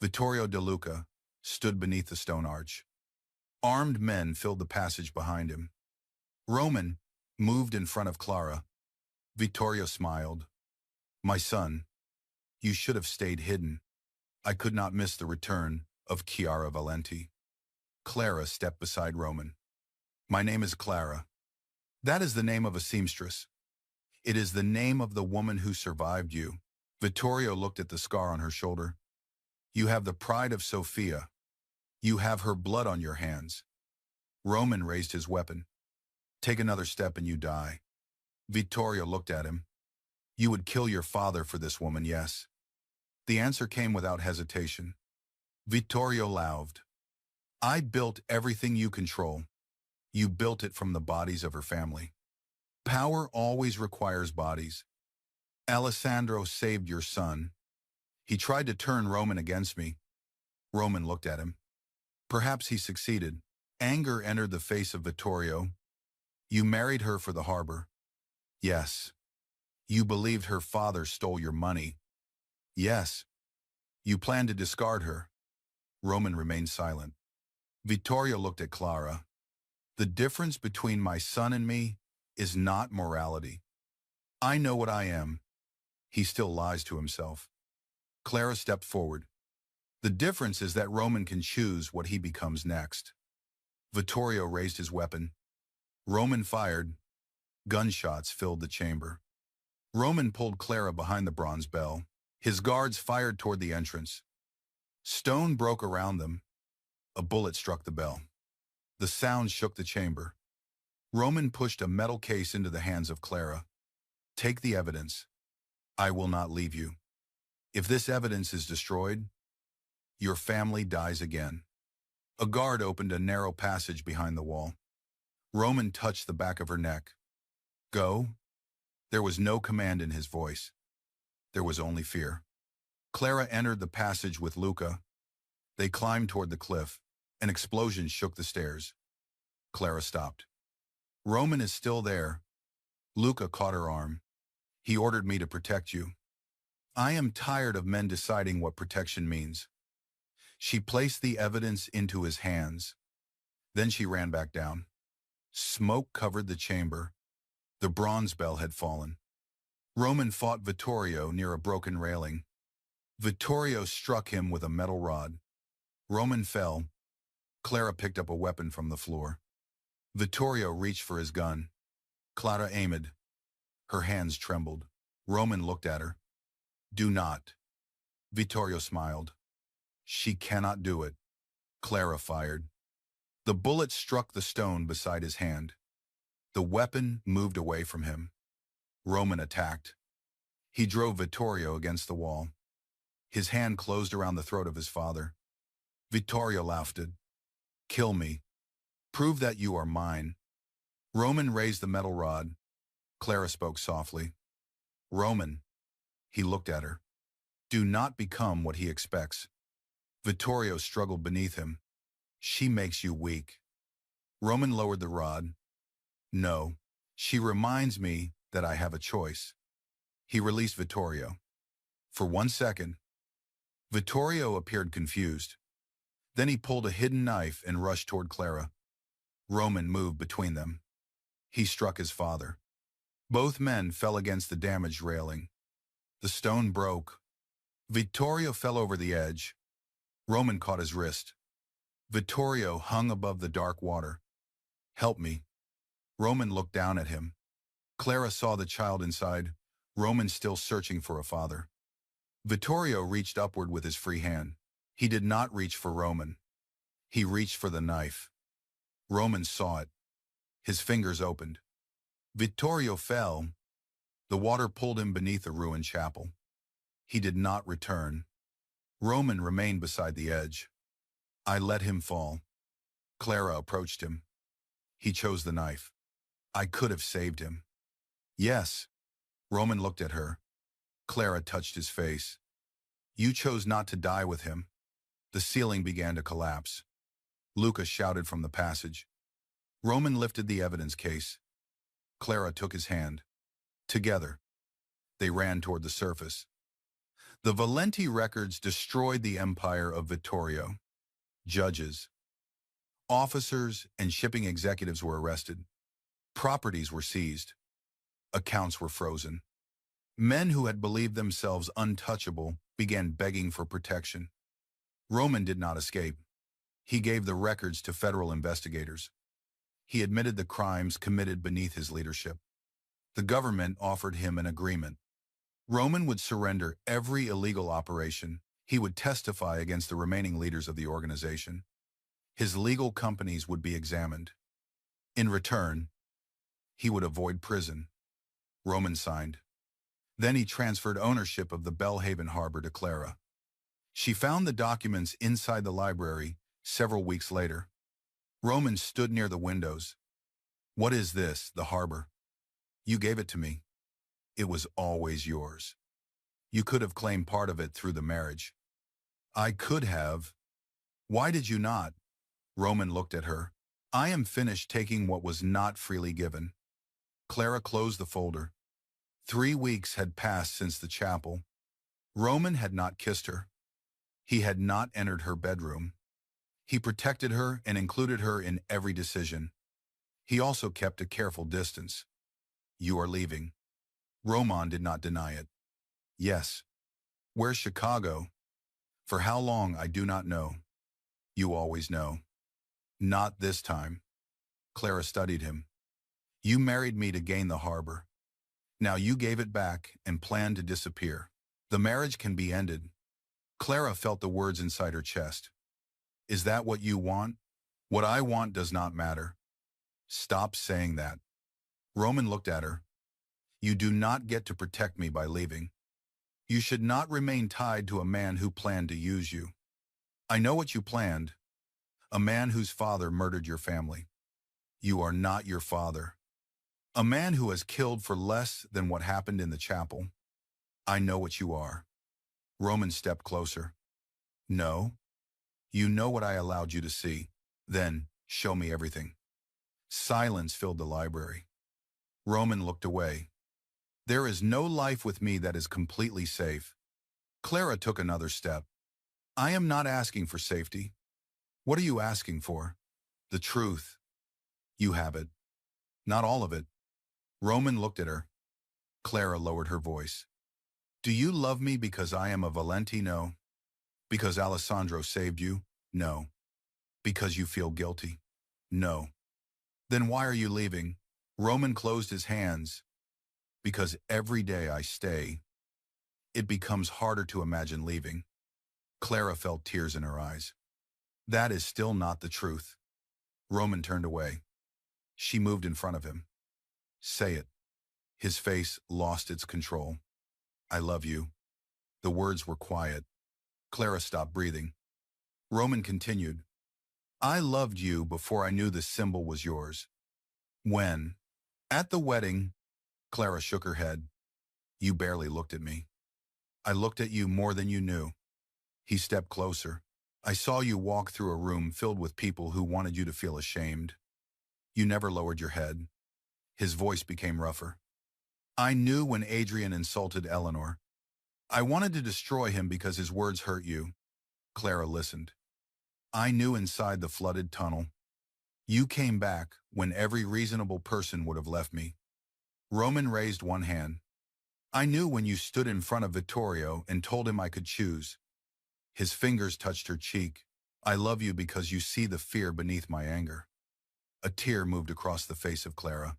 Vittorio De Luca stood beneath the stone arch. Armed men filled the passage behind him. Roman moved in front of Clara. Vittorio smiled. My son, you should have stayed hidden. I could not miss the return of Chiara Valenti. Clara stepped beside Roman. My name is Clara. That is the name of a seamstress. It is the name of the woman who survived you. Vittorio looked at the scar on her shoulder. You have the pride of Sofia. You have her blood on your hands. Roman raised his weapon. Take another step and you die. Vittorio looked at him. You would kill your father for this woman, yes? The answer came without hesitation. Vittorio laughed. I built everything you control. You built it from the bodies of her family. Power always requires bodies. Alessandro saved your son. He tried to turn Roman against me. Roman looked at him. Perhaps he succeeded. Anger entered the face of Vittorio. You married her for the harbor. Yes. You believed her father stole your money. Yes. You planned to discard her. Roman remained silent. Vittorio looked at Clara. The difference between my son and me is not morality. I know what I am. He still lies to himself. Clara stepped forward. The difference is that Roman can choose what he becomes next. Vittorio raised his weapon. Roman fired. Gunshots filled the chamber. Roman pulled Clara behind the bronze bell. His guards fired toward the entrance. Stone broke around them. A bullet struck the bell. The sound shook the chamber. Roman pushed a metal case into the hands of Clara. Take the evidence. I will not leave you. If this evidence is destroyed, your family dies again. A guard opened a narrow passage behind the wall. Roman touched the back of her neck. Go. There was no command in his voice. There was only fear. Clara entered the passage with Luca. They climbed toward the cliff. An explosion shook the stairs. Clara stopped. Roman is still there. Luca caught her arm. He ordered me to protect you. I am tired of men deciding what protection means. She placed the evidence into his hands. Then she ran back down. Smoke covered the chamber. The bronze bell had fallen. Roman fought Vittorio near a broken railing. Vittorio struck him with a metal rod. Roman fell. Clara picked up a weapon from the floor. Vittorio reached for his gun. Clara aimed. Her hands trembled. Roman looked at her. Do not. Vittorio smiled. She cannot do it. Clara fired. The bullet struck the stone beside his hand. The weapon moved away from him. Roman attacked. He drove Vittorio against the wall. His hand closed around the throat of his father. Vittorio laughed. Kill me. Prove that you are mine. Roman raised the metal rod. Clara spoke softly. Roman. He looked at her. Do not become what he expects. Vittorio struggled beneath him. She makes you weak. Roman lowered the rod. No, she reminds me that I have a choice. He released Vittorio. For 1 second, Vittorio appeared confused. Then he pulled a hidden knife and rushed toward Clara. Roman moved between them. He struck his father. Both men fell against the damaged railing. The stone broke. Vittorio fell over the edge. Roman caught his wrist. Vittorio hung above the dark water. Help me. Roman looked down at him. Clara saw the child inside, Roman still searching for a father. Vittorio reached upward with his free hand. He did not reach for Roman. He reached for the knife. Roman saw it. His fingers opened. Vittorio fell. The water pulled him beneath a ruined chapel. He did not return. Roman remained beside the edge. I let him fall. Clara approached him. He chose the knife. I could have saved him. Yes. Roman looked at her. Clara touched his face. You chose not to die with him. The ceiling began to collapse. Luca shouted from the passage. Roman lifted the evidence case. Clara took his hand. Together, they ran toward the surface. The Valenti records destroyed the empire of Vittorio. Judges, officers, and shipping executives were arrested. Properties were seized. Accounts were frozen. Men who had believed themselves untouchable began begging for protection. Roman did not escape. He gave the records to federal investigators. He admitted the crimes committed beneath his leadership. The government offered him an agreement. Roman would surrender every illegal operation. He would testify against the remaining leaders of the organization. His legal companies would be examined. In return, he would avoid prison. Roman signed. Then he transferred ownership of the Belhaven harbor to Clara. She found the documents inside the library several weeks later. Roman stood near the windows. What is this, the harbor? You gave it to me. It was always yours. You could have claimed part of it through the marriage. I could have. Why did you not? Roman looked at her. I am finished taking what was not freely given. Clara closed the folder. 3 weeks had passed since the chapel. Roman had not kissed her. He had not entered her bedroom. He protected her and included her in every decision. He also kept a careful distance. You are leaving. Roman did not deny it. Yes. Where's Chicago? For how long I do not know. You always know. Not this time. Clara studied him. You married me to gain the harbor. Now you gave it back and planned to disappear. The marriage can be ended. Clara felt the words inside her chest. Is that what you want? What I want does not matter. Stop saying that. Roman looked at her. You do not get to protect me by leaving. You should not remain tied to a man who planned to use you. I know what you planned. A man whose father murdered your family. You are not your father. A man who has killed for less than what happened in the chapel. I know what you are. Roman stepped closer. No. You know what I allowed you to see. Then, show me everything. Silence filled the library. Roman looked away. There is no life with me that is completely safe. Clara took another step. I am not asking for safety. What are you asking for? The truth. You have it. Not all of it. Roman looked at her. Clara lowered her voice. Do you love me because I am a Valentino? Because Alessandro saved you? No. Because you feel guilty? No. Then why are you leaving? Roman closed his hands. Because every day I stay, it becomes harder to imagine leaving. Clara felt tears in her eyes. That is still not the truth. Roman turned away. She moved in front of him. Say it. His face lost its control. I love you. The words were quiet. Clara stopped breathing. Roman continued. I loved you before I knew the symbol was yours. When? At the wedding. Clara shook her head. You barely looked at me. I looked at you more than you knew. He stepped closer. I saw you walk through a room filled with people who wanted you to feel ashamed. You never lowered your head. His voice became rougher. I knew when Adrian insulted Eleanor. I wanted to destroy him because his words hurt you. Clara listened. I knew inside the flooded tunnel. You came back when every reasonable person would have left me. Roman raised one hand. I knew when you stood in front of Vittorio and told him I could choose. His fingers touched her cheek. I love you because you see the fear beneath my anger. A tear moved across the face of Clara.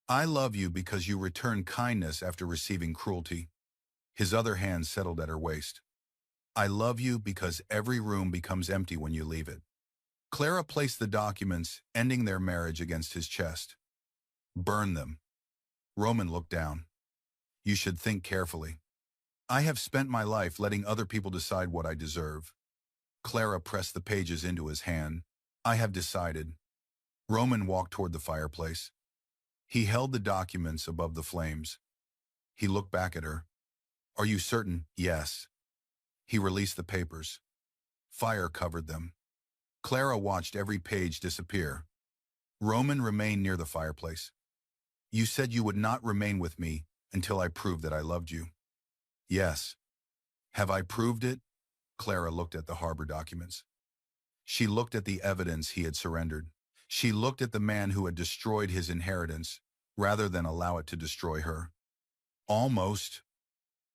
I love you because you returned kindness after receiving cruelty. His other hand settled at her waist. I love you because every room becomes empty when you leave it. Clara placed the documents, ending their marriage, against his chest. Burn them. Roman looked down. You should think carefully. I have spent my life letting other people decide what I deserve. Clara pressed the pages into his hand. I have decided. Roman walked toward the fireplace. He held the documents above the flames. He looked back at her. Are you certain? Yes. He released the papers. Fire covered them. Clara watched every page disappear. Roman remained near the fireplace. You said you would not remain with me until I proved that I loved you. Yes. Have I proved it? Clara looked at the harbor documents. She looked at the evidence he had surrendered. She looked at the man who had destroyed his inheritance rather than allow it to destroy her. Almost.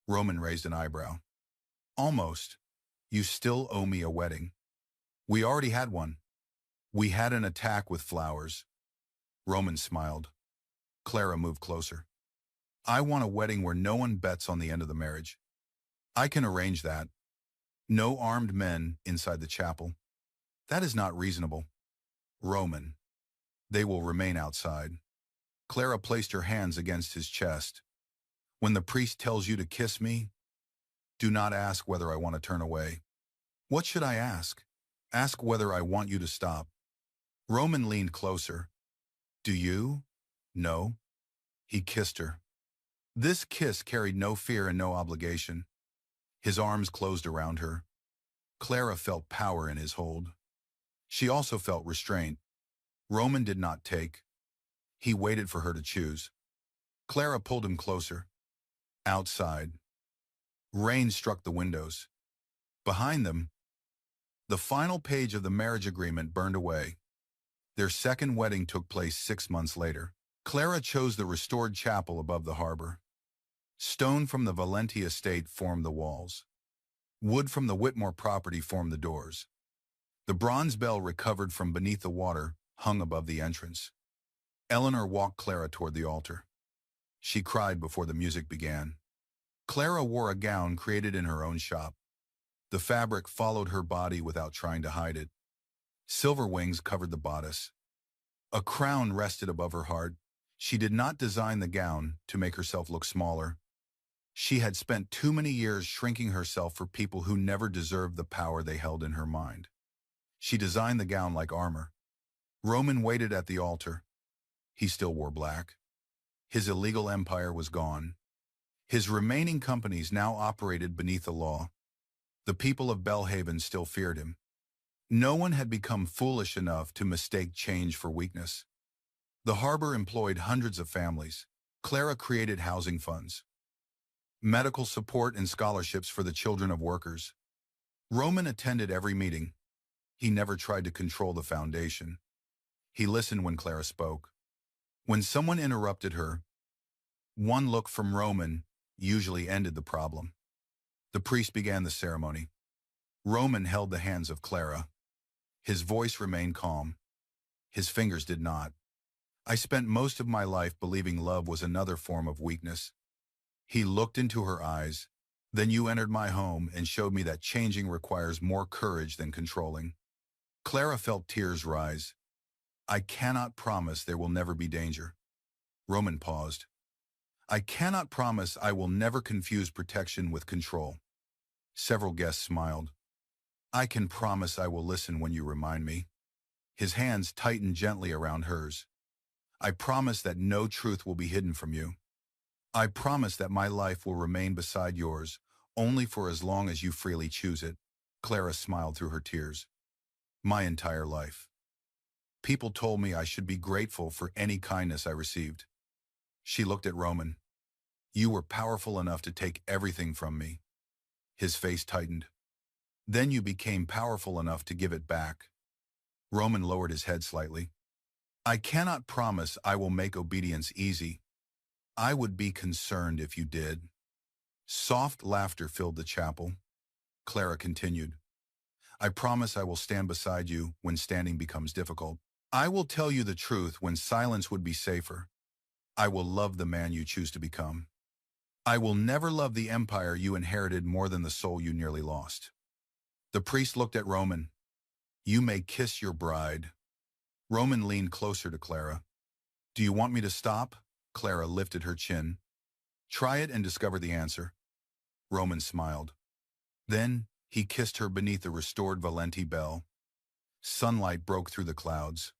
Roman raised an eyebrow. Almost. You still owe me a wedding. We already had one. We had an attack with flowers. Roman smiled. Clara moved closer. I want a wedding where no one bets on the end of the marriage. I can arrange that. No armed men inside the chapel. That is not reasonable. Roman. They will remain outside. Clara placed her hands against his chest. When the priest tells you to kiss me, do not ask whether I want to turn away. What should I ask? Ask whether I want you to stop. Roman leaned closer. Do you? No. He kissed her. This kiss carried no fear and no obligation. His arms closed around her. Clara felt power in his hold. She also felt restraint. Roman did not take. He waited for her to choose. Clara pulled him closer. Outside, rain struck the windows. Behind them, the final page of the marriage agreement burned away. Their second wedding took place 6 months later. Clara chose the restored chapel above the harbor. Stone from the Valenti estate formed the walls. Wood from the Whitmore property formed the doors. The bronze bell recovered from beneath the water hung above the entrance. Eleanor walked Clara toward the altar. She cried before the music began. Clara wore a gown created in her own shop. The fabric followed her body without trying to hide it. Silver wings covered the bodice. A crown rested above her heart. She did not design the gown to make herself look smaller. She had spent too many years shrinking herself for people who never deserved the power they held in her mind. She designed the gown like armor. Roman waited at the altar. He still wore black. His illegal empire was gone. His remaining companies now operated beneath the law. The people of Belhaven still feared him. No one had become foolish enough to mistake change for weakness. The harbor employed hundreds of families. Clara created housing funds, medical support and scholarships for the children of workers. Roman attended every meeting. He never tried to control the foundation. He listened when Clara spoke. When someone interrupted her, one look from Roman usually ended the problem. The priest began the ceremony. Roman held the hands of Clara. His voice remained calm. His fingers did not. I spent most of my life believing love was another form of weakness. He looked into her eyes. Then you entered my home and showed me that changing requires more courage than controlling. Clara felt tears rise. I cannot promise there will never be danger. Roman paused. I cannot promise I will never confuse protection with control. Several guests smiled. I can promise I will listen when you remind me. His hands tightened gently around hers. I promise that no truth will be hidden from you. I promise that my life will remain beside yours, only for as long as you freely choose it. Clara smiled through her tears. My entire life. People told me I should be grateful for any kindness I received. She looked at Roman. You were powerful enough to take everything from me. His face tightened. Then you became powerful enough to give it back. Roman lowered his head slightly. I cannot promise I will make obedience easy. I would be concerned if you did. Soft laughter filled the chapel. Clara continued. I promise I will stand beside you when standing becomes difficult. I will tell you the truth when silence would be safer. I will love the man you choose to become. I will never love the empire you inherited more than the soul you nearly lost. The priest looked at Roman. You may kiss your bride. Roman leaned closer to Clara. Do you want me to stop? Clara lifted her chin. Try it and discover the answer. Roman smiled. Then he kissed her beneath the restored Valenti bell. Sunlight broke through the clouds.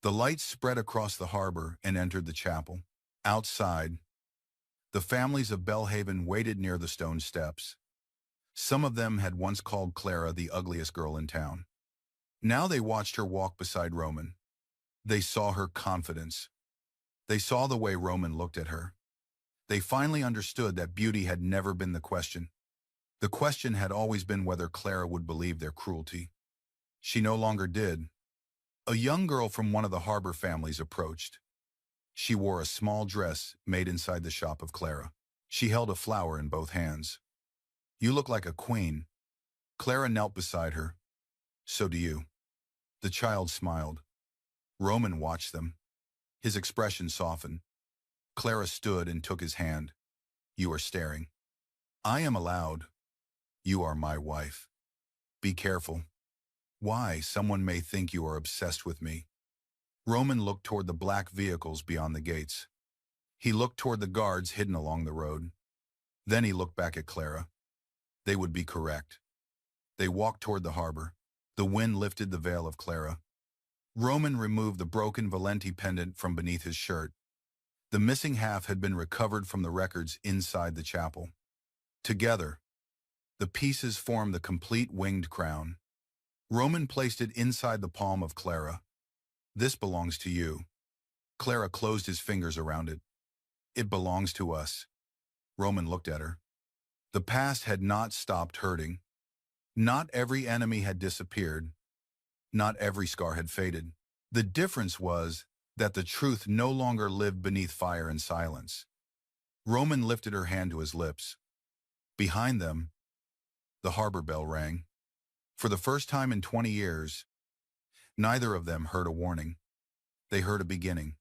The light spread across the harbor and entered the chapel. Outside, the families of Belhaven waited near the stone steps. Some of them had once called Clara the ugliest girl in town. Now they watched her walk beside Roman. They saw her confidence. They saw the way Roman looked at her. They finally understood that beauty had never been the question. The question had always been whether Clara would believe their cruelty. She no longer did. A young girl from one of the harbor families approached. She wore a small dress made inside the shop of Clara. She held a flower in both hands. You look like a queen. Clara knelt beside her. So do you. The child smiled. Roman watched them. His expression softened. Clara stood and took his hand. You are staring. I am allowed. You are my wife. Be careful. Why, someone may think you are obsessed with me. Roman looked toward the black vehicles beyond the gates. He looked toward the guards hidden along the road. Then he looked back at Clara. They would be correct. They walked toward the harbor. The wind lifted the veil of Clara. Roman removed the broken Valenti pendant from beneath his shirt. The missing half had been recovered from the records inside the chapel. Together, the pieces formed the complete winged crown. Roman placed it inside the palm of Clara. "This belongs to you." Clara closed his fingers around it. "It belongs to us." Roman looked at her. The past had not stopped hurting. Not every enemy had disappeared. Not every scar had faded. The difference was that the truth no longer lived beneath fire and silence. Roman lifted her hand to his lips. Behind them, the harbor bell rang. For the first time in 20 years, neither of them heard a warning. They heard a beginning.